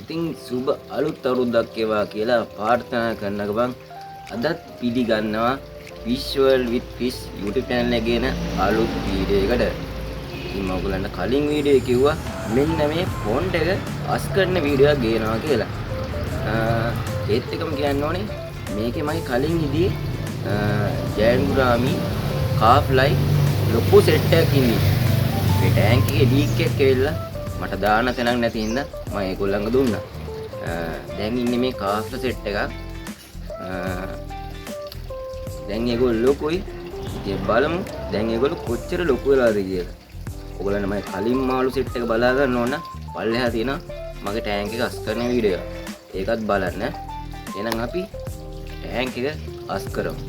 ඉතින් සුබ අලුත් අවුරුද්දක් වේවා කියලා ප්‍රාර්ථනා කරන ගමන් අදත් පිළිගන්නවා Visual with Fish YouTube channel එකේ න අලුත් වීඩියෝ එකට. ඉතින් මම ඔයගලන්ට කලින් වීඩියෝ එකේ කිව්වා මෙන්න මේ ෆොන්ට් එක අස් කරන වීඩියෝ එකක් ගේනවා කියලා. ඒත් එකම කියන්න ඕනේ මේකේ මගේ කලින් ඉදී ජයන්ගුරාමි කාෆ්ලයි ලොකු සෙට් එකක් ඉන්නේ. මේ ටැංක් එකේ ලීක් එකක් ඇවිල්ලා මට දාන්න තැනක් නැති හින්දා මම ඒගොල්ලන්ට දුන්නා. දැන් ඉන්නේ මේ කාෆ්ල සෙට් එකක්. දැන් ඒගොල්ලෝ ලොකුයි. ඉතින් බලමු දැන් ඒගොල්ලෝ කොච්චර ලොකු වෙලාද කියලා. ඔයගොල්ලන්ට මම කලින් මාළු සෙට් එක බලා ගන්න ඕන. පල්ලෙහා තියෙනවා මගේ ටැංක් එක අස් කරන වීඩියෝ. ඒකත් බලන්න. එහෙනම් අපි ටැංක් එක අස් කරමු.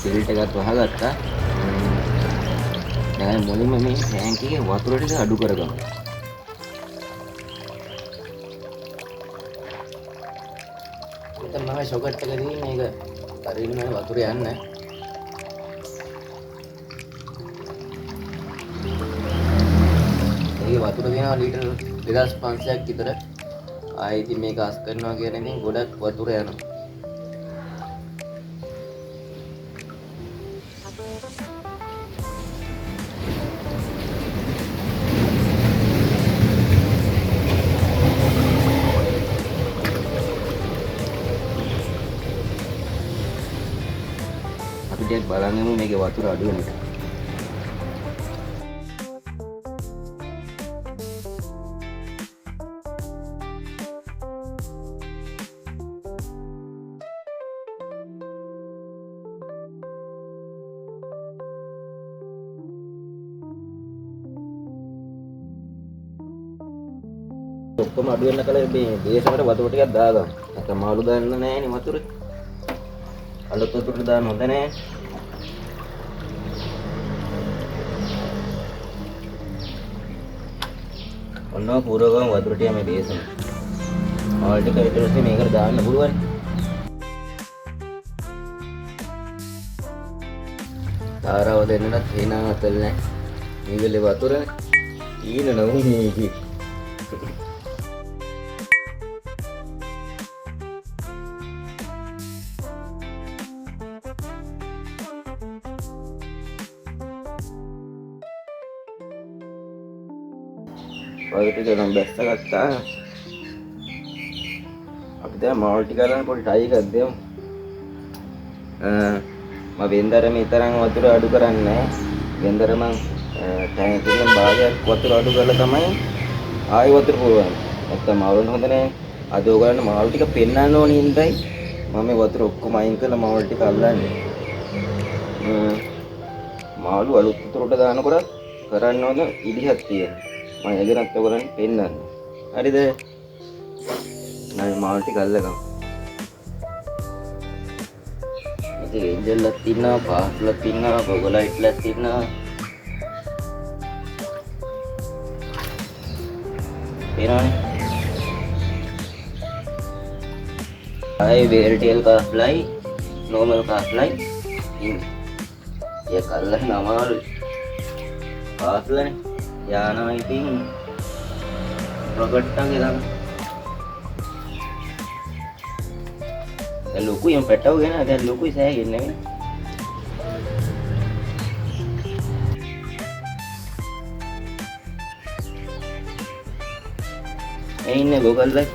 සිල්ට් එකත් වහගත්තා. දැන් මුලින්ම මේ ටැංක් එකේ වතුර ටික අඩු කරගමු. දැන් මම ෂොකට් එකදී මේක හරියටම වතුර යන්න. මේකේ වතුර තියෙනවා ලීටර් 2500ක් විතර. ආයෙ ඉතින් මේක අස් කරනවා කියන එකෙන් ගොඩක් වතුර යනවා. අපි බලන්නමු මේකේ වතුර අඩු වෙන එක. ඔක්කොම අඩු වෙන කල මේ බේසකට වතුර ටිකක් දාගමු. නැත්නම් මාළු දාන්න නැහැ නේ වතුරේ. අලුත් වතුර දාන්න හොඳ නැහැ. ඔන්න පුරවගම වතුර ටික මේ බේසම. ආල් ටික ඊට පස්සේ මේකට දාන්න පුළුවන්. තාරව දෙන්නත් හේනා අතල් නැහැ. මේකලේ වතුර ඊන නෝනේ කි. වතුර ටික නම් බැස්ස ගත්තා. අපි දැන් මාල් ටික අරන් පොඩි ටයි එකක් දෙමු. මම වෙන්දර මේ තරම් වතුර අඩු කරන්නේ නැහැ. වෙන්දර මම ටැංක් එකෙන් භාගයක් වතුර අඩු කරලා තමයි ආයෙ වතුර පුරවන්නේ. නැත්තම් මාළුන්ට හොඳ නැහැ. අද ඔයගලන්ට මාළු ටික පෙන්නන්න ඕනේ ඉඳයි මම මේ වතුර ඔක්කොම අයින් කරලා මාළු ටික අල්ලන්නේ. මාළු අලුත් වතුරට දානකොට කරන්න ඕන ඉදිහක් තියෙනවා. මම එදෙනත් ඔයගලන්ට පෙන්නන්න. හරිද? නෑ මාළු ටික අල්ලගමු. ඉතින් එන්ජල්ලක් තියෙනවා, පාස්ලක් තියෙනවා, බොගලයිට්ලක් තියෙනවා. පේනවනේ. ආයි වේල්ටියල් කාස්ලයි, නෝමල් කාස්ලයි ඉන්නේ. ඒක අල්ලන්න අමාරුයි. කාස්ලනේ යානවා ඉතින් රොකට් එකේ දාන්න. දැන් ලොකුයි මම පැටව ගෙන දැන් ලොකුයි සෑහෙන්නේ නේ. ඒ ඉන්නේ ගෝගල්ලා.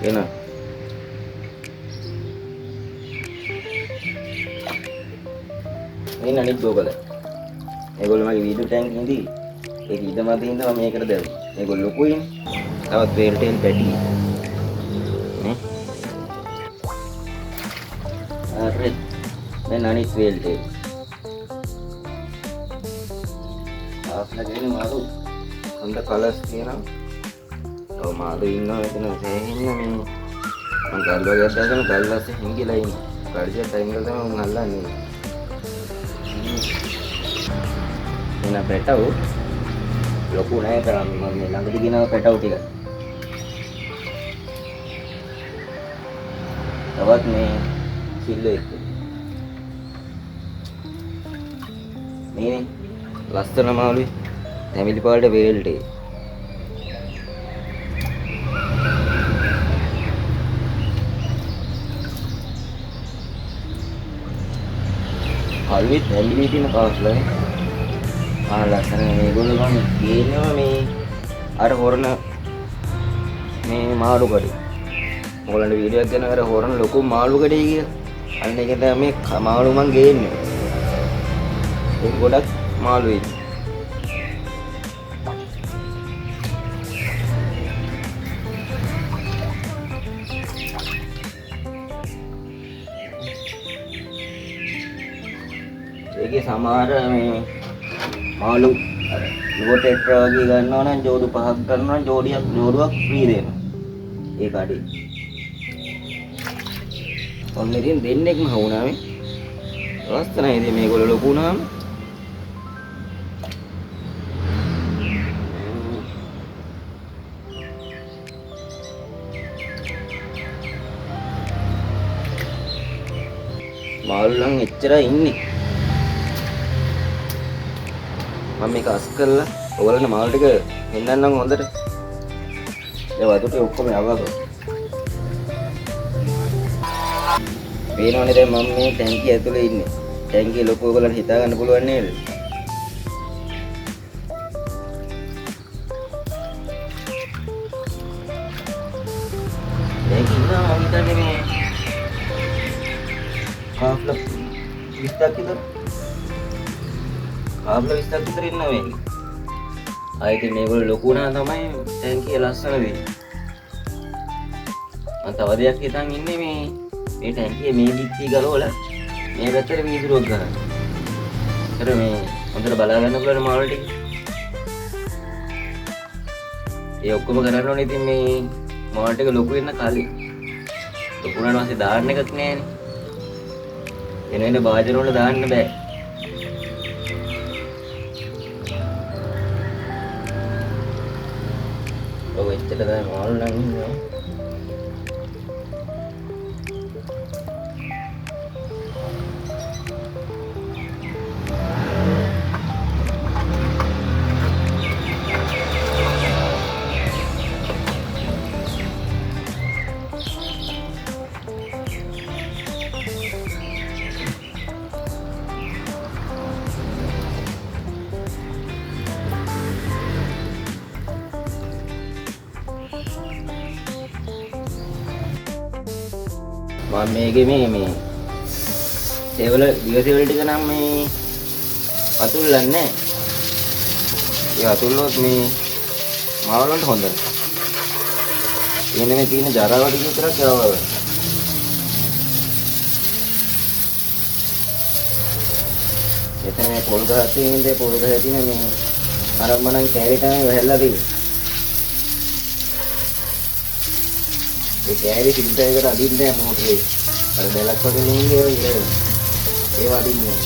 Enak. Ini nanti dua kali. Egol magi video tank ini. Ek ida mati inda mami ekar deh. Egol lukuin. Awat Airtel patty. Red. Then nani Airtel. Aap lagi ni malu. Anda colors ni na. Oh malu inna itu na sehin na. Ang galo ya sa kan galo sa hingi lain. Kerja time ka sa mga ngalan ni. පැටව ලොකු නෑ තරම් මම මේ ළඟදී ගෙනාව පැටව ටික. තවත් මේ කිල්ලෝ එක්ක. මේ ලස්සන මාළුයි තැඹිලි පාට වේල්ට් එක. කල්විත් ඇල්ලි තියෙන කාස්ලා ලස්සන මේගොල්ලෝ මම ගේනවා මේ අර හොරන මේ මාළු කඩේ. ඔයගොල්ලන්ට වීඩියෝ එකක් දෙනවා අර හොරන ලොකු මාළු කඩේ කියලා. අන්න ඒක තමයි මේ මාළු මං ගේන්නේ. ඒක ගොඩක් මාළු ඉන්නේ. ඒකේ සමහර මේ මාළු අර ලෝටෙට්‍ර වගේ ගන්නවා නම් ජෝඩු 5ක් ගන්නවා නම් ජෝඩුවක් ෆ්‍රී දෙනවා. ඒ කඩේ. ඔන්න ඉතින් දෙන්නෙක්ම හවුනා මේ. ලස්සනයි ඉතින් මේගොල්ලෝ ලොකු වුණාම. මාළු නම් එච්චරයි ඉන්නේ. මම මේක අස් කරලා ඔයගලන්ට මාළු ටික පෙන්නන්නම් හොඳට. ඒ වතුර ටික ඔක්කොම යවගමු. පේනවනේ දැන් මම මේ ටැංකිය ඇතුලේ ඉන්නේ. ටැංකිය ලොකු ඔයගලන්ට හිතා ගන්න පුළුවන් නේද? මේක ඉන්නවා මම හිතන්නේ මේ කාෆ්ල 20ක් විතර. කාබ්ල 20ක් විතර ඉන්නවා මේක. ආයෙත් මේගොල්ලෝ ලොකු වුණා තමයි ටැංකිය ලස්සන වෙන්නේ. මම තව දෙයක් හිතන් ඉන්නේ මේ ටැංකිය මේ දික්කී ගලවලා මේ පැත්තට වීදුරුවක් ගන්න. ඒතර මේ හොඳට බලා ගන්න පුළුවන් මාළු ටික. ඒ ඔක්කොම කරන්න ඕනේ ඉතින් මේ මාළු ටික ලොකු වෙන්න කලින්. ලොකු වුණාට පස්සේ දාන්න එකක් නෑනේ. එන බාජර වල දාන්න බෑ. ඔව් එච්චර තමයි මාළු නම් ඉන්නවා. මම මේකේ මේ සේවල දිගසේවල ටික නම් මේ අතුල්ලන්නේ නැහැ. ඒ අතුල්ලොත් මේ මාළු වලට හොඳයි. එන්නේ මේ තියෙන ජරාව ටික විතරක් යවවල. එතන මේ පොල් ගහ තියෙන්නේ පොල් ගහ තියෙන මේ අරම්මනම් කැරේ තමයි වැහැල්ලා තියෙන්නේ. ඒ කෑලි ෆිල්ටර් එකට අදින්නේ මොටරේ. අර බැලක් වගේ නෙන්නේ ඔය ඉර. ඒ වදින්නේ.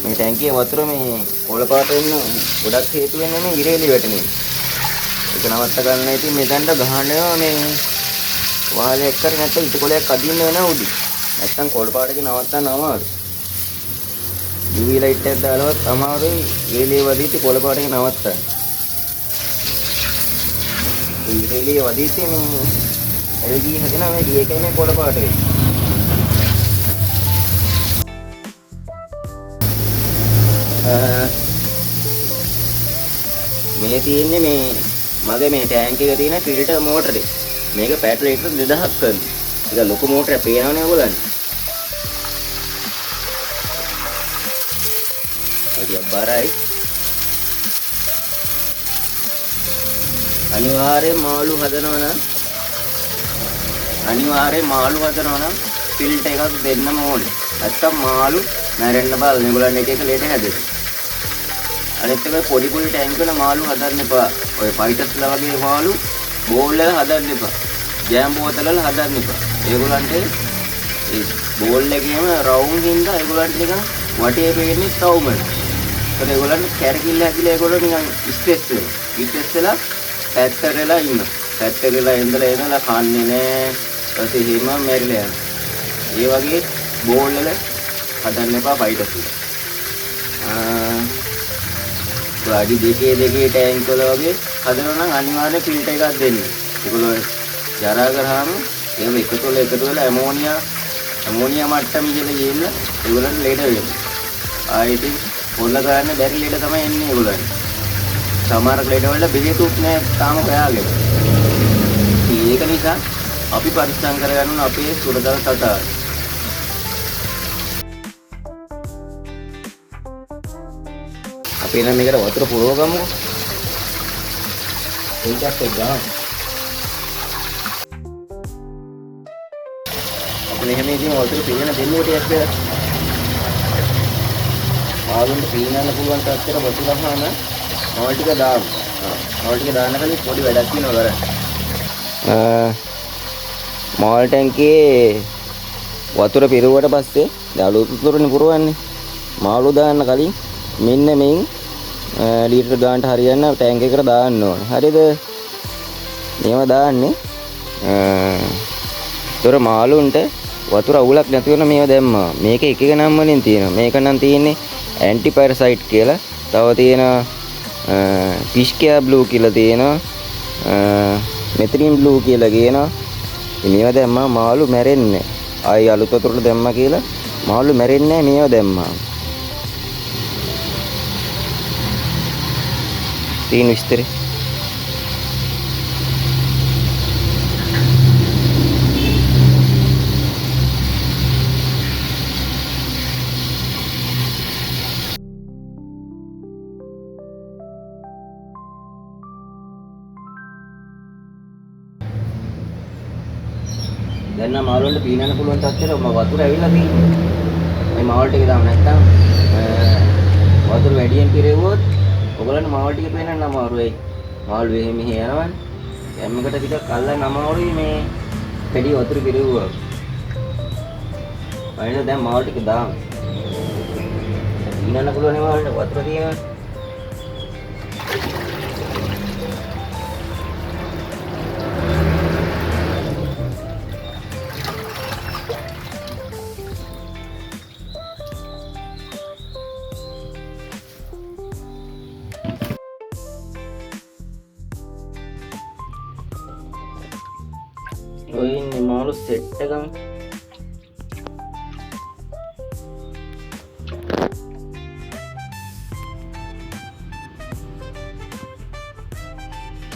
මේ ටැංකියේ වතුර මේ කොළ පාට වෙන්න ගොඩක් හේතු වෙන්නේ මේ ඉරේලි වැටෙන එක. ඒක නවත්ත ගන්න ඉතින් මෙතනට ගහනවා මේ වාලයක් කරේ නැත්නම් ඉත කොළයක් අදින්න වෙනවා උඩි. නැත්නම් කොළ පාටක නවත්තන්න අමාරුයි. UV ලයිට් එකක් දාලවත් අමාරුයි ඉරේලිය වදීටි කොළ පාටක නවත්තන්න. ඒ ඉරේලිය වදීටි මේ LED හදනවා මේ D එකේ මේ කොළ පාට වෙන්නේ. මේ තියෙන්නේ මේ මගේ මේ ටැංක් එකේ තියෙන ෆිල්ටර් මෝටරේ. මේක පැට් ලීටර් 2000ක් කරනවා. ඒක ලොකු මෝටරයක් පේනවනේ ඔයගොල්ලන්ට. ටිකක් බරයි. අනිවාර්යෙන් මාළු හදනවා නම් ෆිල්ටර් එකක් දෙන්නම ඕනේ. නැත්තම් මාළු මැරෙන්න බලන. ඒගොල්ලන් එක එක ලේට හැදෙනවා. අනිත් එක පොඩි ටැංක් වල මාළු හදන්න එපා. ඔය ෆයිටර්ස්ලා වගේ මාළු බෝල් වල හදන්න එපා. ජෑම් බෝතල වල හදන්න එපා. ඒගොල්ලන්ට ඒ බෝල් එකේම රවුම් හින්දා ඒගොල්ලන්ට නිකන් වටේ පේන්නේ තවුමන. ඒත් ඒගොල්ලන්ට කැරකිල්ල හැදිලා ඒගොල්ලෝ නිකන් ස්ට්‍රෙස් වෙනවා. ස්ට්‍රෙස් වෙලා පැත්තට වෙලා ඉන්නවා. පැත්තට වෙලා ඉඳලා එනලා කන්නේ නැහැ. ඊපස්සේ හිම මැරිලා යනවා. ඒ වගේ බෝල් වල හදන්න එපා ෆයිටර්ස් වල. අඩි දෙකේ ටැංක් වල වගේ හදනවා නම් අනිවාර්යෙන් ෆිල්ටර් එකක් දෙන්න. ඒගොල්ලෝ ජරා කරාම ඒව එකතු වෙලා ඇමෝනියා මට්ටම ඉහළ ගිහින් ඒගොල්ලන්ට ලෙඩ වෙනවා. ආයෙත් හොල්ල ගන්න බැරි ලෙඩ තමයි එන්නේ ඒගොල්ලන්ට. සමහර ලෙඩ වල බෙහෙතුත් නෑ තාම හොයාගෙන. ඒක නිසා අපි පරිස්සම් කරගන්න අපේ සුරදල් සතා. අපි නම් මේකට වතුර පුරව ගමුකෝ. ඒකත් එක්ක ගන්න. අපි මෙහෙම ඉතින් වතුර පිරෙන දෙන්නේ ටිකක් වෙලා. ආවුන්ට පීනන්න පුළුවන් තත්ත්වයට වතුර ගහන මෝල් ටික දාමු. මෝල් ටික දාන්න කලින් පොඩි වැඩක් තියෙනවා කරන්න. මෝල් ටැංකියේ වතුර පිරුවට පස්සේ දැන් අලුත් වතුරනේ පුරවන්නේ. මාළු දාන්න කලින් මෙන්න මෙන් ලීටර් ගානට හරියන්න ටැංක් එකකට දාන්න ඕනේ. හරිද? මේව දාන්නේ. ඒතර මාළුන්ට වතුර අවුලක් නැති වෙන මේව දැම්මා. මේක එක එක නම් වලින් තියෙනවා. මේක නම් තියෙන්නේ ඇන්ටි පැරසයිට් කියලා. තව තියෙනවා ෆිෂ් කෑ බ්ලූ කියලා තියෙනවා. මෙතිලින් බ්ලූ කියලා කියනවා. මේව දැම්මා මාළු මැරෙන්නේ. ආයි අලුත් වතුරට දැම්මා කියලා මාළු මැරෙන්නේ නැහැ මේව දැම්මා. तीन विस्तर දැන් මාළුන්ට පීනන්න පුළුවන් තත්ත්වෙට වතුර ඇවිල්ලා තියෙනවා. මේ මාළු ටික දාන්න නැත්තම් වතුර වැඩියෙන් පිරෙවුවොත් ඔයගොල්ලන්ට මාළු ටික පේනන්න අමාරුයි. මාළු මෙහෙ යනවනේ. කැම්මකට ටිකක් අල්ලන්න අමාරුයි මේ වැඩි වතුර පිරෙවුවා. අයින දැන් මාළු ටික දාන්න. පීනන්න පුළුවන් නේ මාළුන්ට වතුර තියෙනවා. ඔය ඉන්නේ මාළු සෙට් එකම.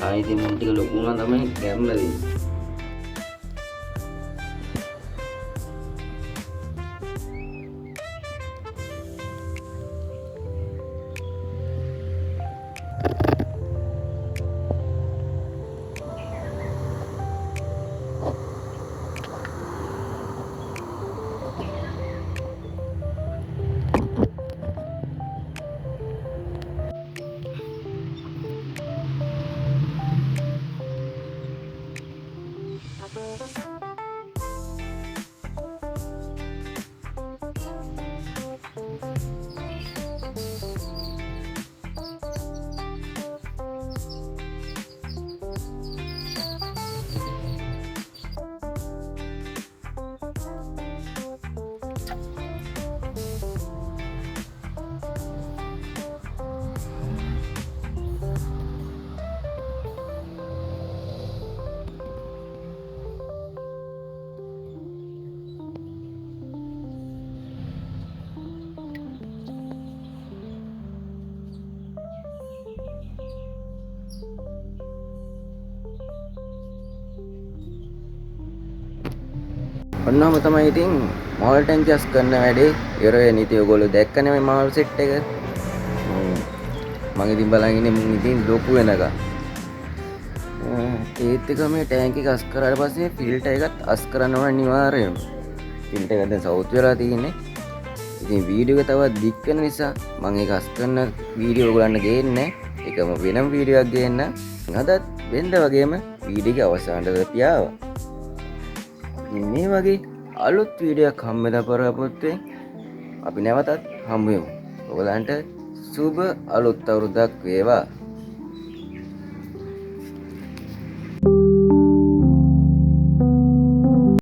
ආයිත් මුන් ටික ලොකු වුණා තමයි ගැම්ම දෙන්නේ. ඔන්නම තමයි ඉතින් මාල් ටැංකියස් කරන වැඩේ ඉවර වෙන්නේ. ඉතින් ඔයගොල්ලෝ දැක්කනේ මේ මාල් සෙට් එක. මම ඉතින් බලන් ඉන්නේ මුන් ඉතින් ලොකු වෙනකම්. ඒත් එක මේ ටැංක් එක අස් කරාට පස්සේ ෆිල්ටර් එකත් අස් කරන්න ඕන අනිවාර්යයෙන්ම. ෆිල්ටර් එක දැන් සවුත් වෙලා තියෙන්නේ. ඉතින් වීඩියෝ එක තවත් දික් වෙන නිසා මම ඒක අස් කරන වීඩියෝ ඔයගොල්ලන්ට ගේන්නේ නැහැ. ඒකම වෙනම වීඩියෝ එකක් ගේන්න. අදත් වෙන්න වගේම වීඩියෝ එක අවසානට පියාවා. මේ වගේ අලුත් වීඩියෝ එකක් හම්බෙලා පරපොත්තේ අපි නැවතත් හම්බ වෙමු. ඔයගලන්ට සුබ අලුත් අවුරුද්දක් වේවා.